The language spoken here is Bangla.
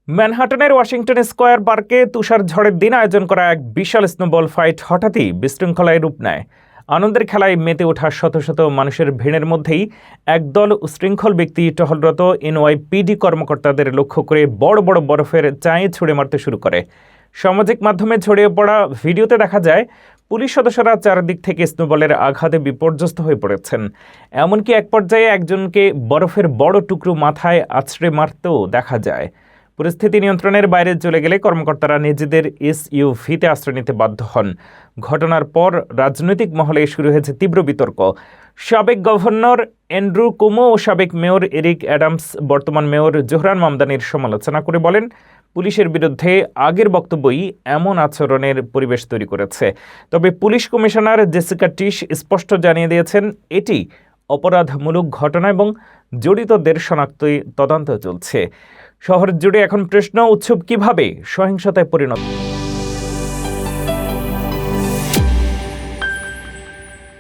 ম্যানহাটনের ওয়াশিংটন স্কোয়ার পার্কে তুষার ঝড়ের দিন আয়োজন করা এক বিশাল স্নোবল ফাইট হঠাৎই বিশৃঙ্খলায় রূপ নেয়। আনন্দের খেলায় মেতে ওঠা শত শত মানুষের ভিড়ের মধ্যেই একদল উশৃঙ্খল ব্যক্তি টহলরত এনওয়াইপিডি কর্মকর্তাদের লক্ষ্য করে বড় বড় বরফের চাঁই ছুঁড়ে মারতে শুরু করে। সামাজিক মাধ্যমে ছড়িয়ে পড়া ভিডিওতে দেখা যায় পুলিশ সদস্যরা চারদিক থেকে স্নোবলের আঘাতে বিপর্যস্ত হয়ে পড়েছেন। এমনকি এক পর্যায়ে একজনকে বরফের বড় টুকরো মাথায় আছড়ে মারতেও দেখা যায়। পরিস্থিতি নিয়ন্ত্রণের বাইরে চলে গেলে কর্মকর্তারা নিজেদের এসইউভিতে আশ্রয় নিতে বাধ্য হন। ঘটনার পর রাজনৈতিক মহলে শুরু হয়েছে তীব্র বিতর্ক। সাবেক গভর্নর অ্যান্ড্রু কুমো ও সাবেক মেয়র এরিক অ্যাডামস বর্তমান মেয়র জোহরান মামদানির সমালোচনা করে বলেন, পুলিশের বিরুদ্ধে আগের বক্তব্যই এমন আচরণের পরিবেশ তৈরি করেছে। তবে পুলিশ কমিশনার জেসিকা টিশ স্পষ্ট জানিয়ে দিয়েছেন, এটি অপরাধমূলক ঘটনা এবং জড়িতদের শনাক্তই তদন্ত চলছে। শহর জুড়ে এখন প্রশ্ন, উৎসব কিভাবে সহিংসতায় পরিণত